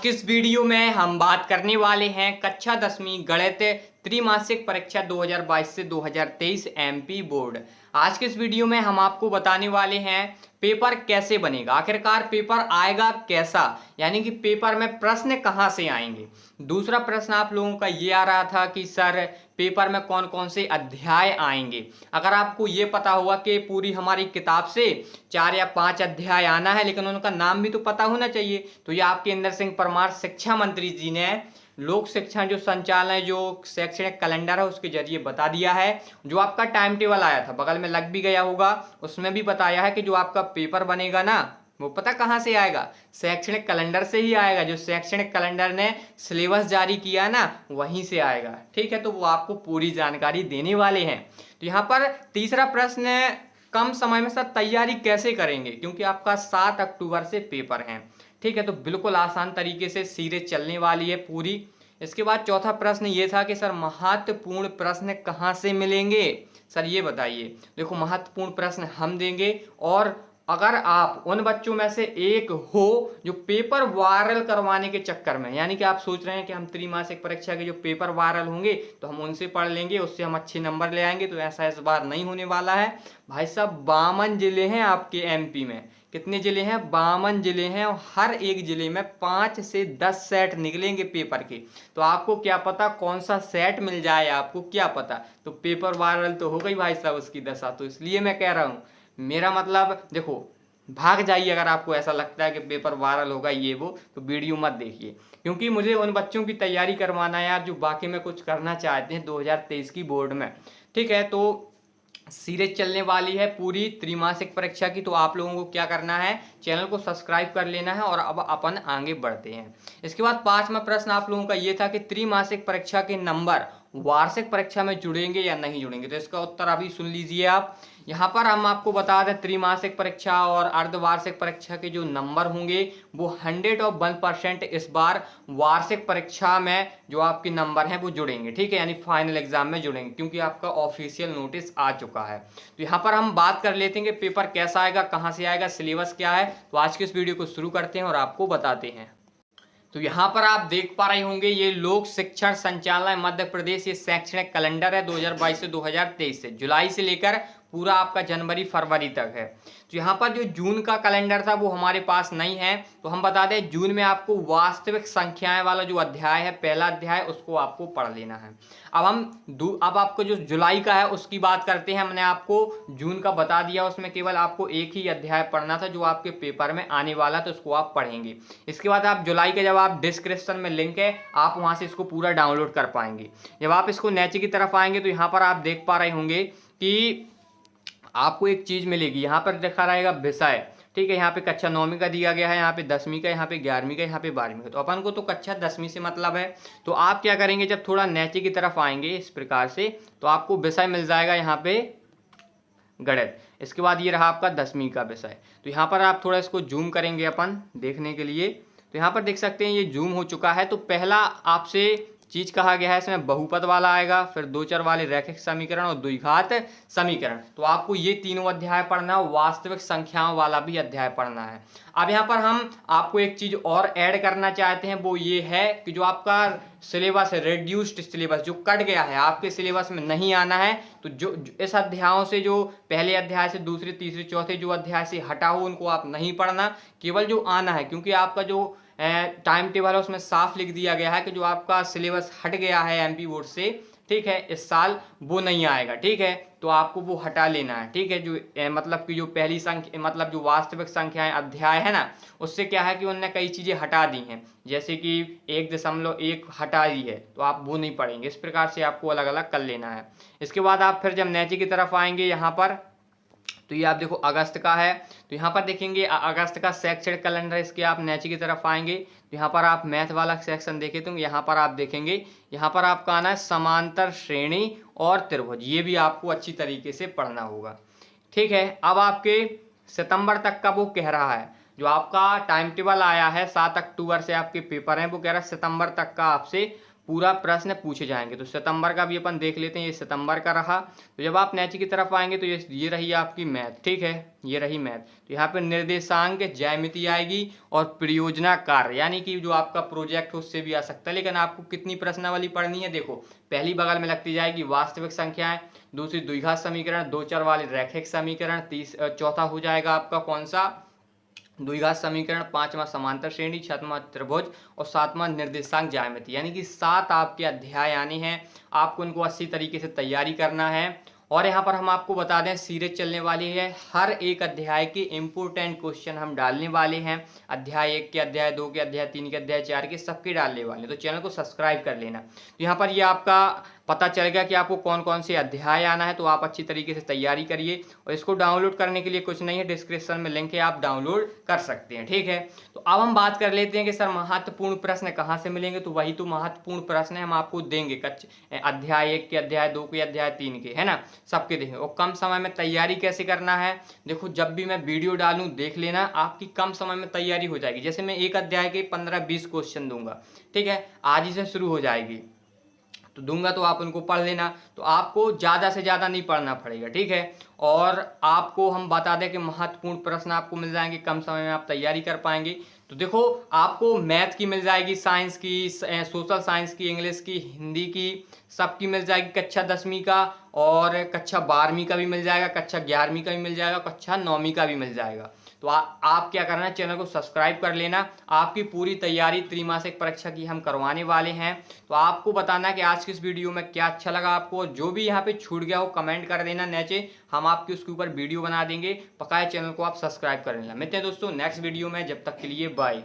के इस वीडियो में हम बात करने वाले हैं कक्षा 10वीं गणित त्रैमासिक परीक्षा 2022 से 2023 एमपी बोर्ड। आज के इस वीडियो में हम आपको बताने वाले हैं पेपर कैसे बनेगा, आखिरकार पेपर आएगा कैसा, यानी कि पेपर में प्रश्न कहां से आएंगे। दूसरा प्रश्न आप लोगों का ये आ रहा था कि सर पेपर में कौन कौन से अध्याय आएंगे। अगर आपको ये पता होगा कि पूरी हमारी किताब से 4 या 5 अध्याय आना है, लेकिन उनका नाम भी तो पता होना चाहिए, तो ये आपके इंदर सिंह परमार शिक्षा मंत्री जी ने लोक शिक्षा जो संचालन जो शैक्षणिक कैलेंडर है उसके जरिए बता दिया है। जो आपका टाइम टेबल आया था बगल में लग भी गया होगा, उसमें भी बताया है कि जो आपका पेपर बनेगा ना वो पता कहां से आएगा, शैक्षणिक कैलेंडर से ही आएगा। जो शैक्षणिक कैलेंडर ने सिलेबस जारी किया ना वहीं से आएगा। ठीक है, तो वो आपको पूरी जानकारी देने वाले हैं। तो यहाँ पर तीसरा प्रश्न, कम समय में सर तैयारी कैसे करेंगे, क्योंकि आपका 7 अक्टूबर से पेपर है। ठीक है, तो बिल्कुल आसान तरीके से सीरीज चलने वाली है पूरी। इसके बाद चौथा प्रश्न ये था कि सर महत्वपूर्ण प्रश्न कहाँ से मिलेंगे, सर ये बताइए। देखो महत्वपूर्ण प्रश्न हम देंगे, और अगर आप उन बच्चों में से एक हो जो पेपर वायरल करवाने के चक्कर में, यानी कि आप सोच रहे हैं कि हम त्रैमासिक परीक्षा के जो पेपर वायरल होंगे तो हम उनसे पढ़ लेंगे, उससे हम अच्छे नंबर ले आएंगे, तो ऐसा इस बार नहीं होने वाला है भाई साहब। 52 जिले हैं आपके एमपी में। कितने जिले हैं? 52 जिले हैं, और हर एक जिले में 5 से 10 सेट निकलेंगे पेपर के। तो आपको क्या पता कौन सा सेट मिल जाए, आपको क्या पता। तो पेपर वायरल तो हो गई भाई साहब उसकी दशा। तो इसलिए मैं कह रहा हूँ, मेरा मतलब देखो, भाग जाइए अगर आपको ऐसा लगता है कि पेपर वायरल होगा ये वो, तो वीडियो मत देखिए, क्योंकि मुझे उन बच्चों की तैयारी करवाना है यार जो बाकी में कुछ करना चाहते हैं 2023 की बोर्ड में। ठीक है, तो सीरीज चलने वाली है पूरी त्रैमासिक परीक्षा की। तो आप लोगों को क्या करना है, चैनल को सब्सक्राइब कर लेना है, और अब अपन आगे बढ़ते हैं। इसके बाद पांचवा प्रश्न आप लोगों का ये था कि त्रैमासिक परीक्षा के नंबर वार्षिक परीक्षा में जुड़ेंगे या नहीं जुड़ेंगे। तो इसका उत्तर अभी सुन लीजिए आप। यहाँ पर हम आपको बता दें त्रैमासिक परीक्षा और अर्धवार्षिक परीक्षा के जो नंबर होंगे वो 101% इस बार वार्षिक परीक्षा में जो आपके नंबर हैं वो जुड़ेंगे। ठीक है, यानी फाइनल एग्जाम में जुड़ेंगे, क्योंकि आपका ऑफिशियल नोटिस आ चुका है। तो यहाँ पर हम बात कर लेते हैं कि पेपर कैसा आएगा, कहाँ से आएगा, सिलेबस क्या है। तो आज के इस वीडियो को शुरू करते हैं और आपको बताते हैं। तो यहाँ पर आप देख पा रहे होंगे ये लोक शिक्षण संचालय मध्य प्रदेश, ये शैक्षणिक कैलेंडर है 2022 से 2023 से, जुलाई से लेकर पूरा आपका जनवरी फरवरी तक है। तो यहाँ पर जो जून का कैलेंडर था वो हमारे पास नहीं है, तो हम बता दें जून में आपको वास्तविक संख्याएं वाला जो अध्याय है, पहला अध्याय, उसको आपको पढ़ लेना है। अब आपको जो जुलाई का है उसकी बात करते हैं। हमने आपको जून का बता दिया, उसमें केवल आपको एक ही अध्याय पढ़ना था जो आपके पेपर में आने वाला, तो उसको आप पढ़ेंगे। इसके बाद आप जुलाई के, जब आप डिस्क्रिप्शन में लिंक है, आप वहां से इसको पूरा डाउनलोड कर पाएंगे। जब आप इसको नीचे की तरफ आएंगे तो यहाँ पर आप देख पा रहे होंगे कि आपको एक चीज मिलेगी, यहाँ पर देखा रहेगा विषय। ठीक है, यहाँ पे कक्षा 9वीं का दिया गया है, यहाँ पे 10वीं का, यहाँ पे 11वीं का, यहाँ पे 12वीं का। तो अपन को तो कक्षा 10वीं से मतलब है। तो आप क्या करेंगे, जब थोड़ा नीचे की तरफ आएंगे इस प्रकार से, तो आपको विषय मिल जाएगा यहाँ पे गणित। इसके बाद ये रहा आपका 10वीं का विषय। तो यहाँ पर आप थोड़ा इसको जूम करेंगे अपन देखने के लिए। तो यहाँ पर देख सकते हैं ये जूम हो चुका है। तो पहला आपसे चीज कहा गया है, इसमें बहुपद वाला आएगा, फिर दो चर वाले रैखिक समीकरण और द्विघात समीकरण। तो आपको ये तीनों अध्याय पढ़ना, वास्तविक संख्याओं वाला भी अध्याय पढ़ना है। अब यहाँ पर हम आपको एक चीज और ऐड करना चाहते हैं, वो ये है कि जो आपका सिलेबस है, रिड्यूस्ड सिलेबस जो कट गया है, आपके सिलेबस में नहीं आना है, तो जो इस अध्यायों से, जो पहले अध्याय से, दूसरे तीसरे चौथे जो अध्याय से हटा हो उनको आप नहीं पढ़ना, केवल जो आना है। क्योंकि आपका जो टाइम टेबल है उसमें साफ लिख दिया गया है कि जो आपका सिलेबस हट गया है एमपी बोर्ड से, ठीक है, इस साल वो नहीं आएगा। ठीक है, तो आपको वो हटा लेना है। ठीक है, जो मतलब कि जो पहली संख्या, मतलब जो वास्तविक संख्याएं अध्याय है ना, उससे क्या है कि उन्होंने कई चीजें हटा दी हैं, जैसे कि 1.1 हटा दी है, तो आप वो नहीं पढ़ेंगे। इस प्रकार से आपको अलग अलग कर लेना है। इसके बाद आप फिर जब नीचे की तरफ आएंगे यहाँ पर, तो ये आप देखो अगस्त का है। तो यहाँ पर देखेंगे अगस्त का शैक्षणिक कैलेंडर, इसके आप नीचे की तरफ आएंगे तो यहाँ पर आप मैथ वाला सेक्शन देखे, तो यहाँ पर आप देखेंगे, यहाँ पर आपका आना है समांतर श्रेणी और त्रिभुज। ये भी आपको अच्छी तरीके से पढ़ना होगा। ठीक है, अब आपके सितंबर तक का वो कह रहा है, जो आपका टाइम टेबल आया है 7 अक्टूबर से आपके पेपर हैं, वो कह रहा है सितंबर तक का आपसे पूरा प्रश्न पूछे जाएंगे। तो सितंबर का भी अपन देख लेते हैं, ये सितंबर का रहा। तो जब आप नीचे की तरफ आएंगे तो ये रही आपकी मैथ, ठीक है, ये रही मैथ। तो यहाँ पे निर्देशांक, ज्यामिति आएगी और परियोजना कार्य, यानी कि जो आपका प्रोजेक्ट हो उससे भी आ सकता है। लेकिन आपको कितनी प्रश्नावली पढ़नी है, देखो पहली बगल में लगती जाएगी वास्तविक संख्याएं, दूसरी द्विघात समीकरण, दो चर वाले रैखिक समीकरण, चौथा हो जाएगा आपका कौन सा, द्विघात समीकरण, पांचवा समांतर श्रेणी, छठवां त्रिभुज और सातवां निर्देशांक ज्यामिति। यानी कि 7 आपके अध्याय आने हैं, आपको इनको अच्छी तरीके से तैयारी करना है। और यहाँ पर हम आपको बता दें सीरीज चलने वाली है, हर एक अध्याय के इम्पोर्टेंट क्वेश्चन हम डालने वाले हैं। अध्याय 1 के, अध्याय 2 के, अध्याय 3 के, अध्याय 4 के, सबके डालने वाले हैं। तो चैनल को सब्सक्राइब कर लेना। तो यहाँ पर ये आपका पता चल गया कि आपको कौन कौन से अध्याय आना है। तो आप अच्छी तरीके से तैयारी करिए और इसको डाउनलोड करने के लिए कुछ नहीं है, डिस्क्रिप्शन में लिंक है, आप डाउनलोड कर सकते हैं, ठीक है। तो अब हम बात कर लेते हैं कि सर महत्वपूर्ण प्रश्न कहाँ से मिलेंगे। तो वही तो महत्वपूर्ण प्रश्न हम आपको देंगे अध्याय 1 के, अध्याय 2 के, अध्याय 3 के, है ना, सबके देखेंगे। और कम समय में तैयारी कैसे करना है, देखो जब भी मैं वीडियो डालूं देख लेना, आपकी कम समय में तैयारी हो जाएगी। जैसे मैं एक अध्याय के 15-20 क्वेश्चन दूंगा, ठीक है, आज ही से शुरू हो जाएगी, तो दूंगा तो आप उनको पढ़ लेना। तो आपको ज़्यादा से ज़्यादा नहीं पढ़ना पड़ेगा, ठीक है। और आपको हम बता दें कि महत्वपूर्ण प्रश्न आपको मिल जाएंगे, कम समय में आप तैयारी कर पाएंगे। तो देखो आपको मैथ की मिल जाएगी, साइंस की, सोशल साइंस की, इंग्लिश की, हिंदी की, सबकी मिल जाएगी, कक्षा 10वीं का और कक्षा 12वीं का भी मिल जाएगा, कक्षा 11वीं का भी मिल जाएगा, कक्षा 9वीं का भी मिल जाएगा। तो आप क्या करना है, चैनल को सब्सक्राइब कर लेना। आपकी पूरी तैयारी त्रैमासिक परीक्षा की हम करवाने वाले हैं। तो आपको बताना कि आज की इस वीडियो में क्या अच्छा लगा आपको, जो भी यहाँ पे छूट गया हो कमेंट कर देना नीचे, हम आपके उसके ऊपर वीडियो बना देंगे। पक्का चैनल को आप सब्सक्राइब कर लेना। मिलते हैं दोस्तों नेक्स्ट वीडियो में, जब तक के लिए बाय।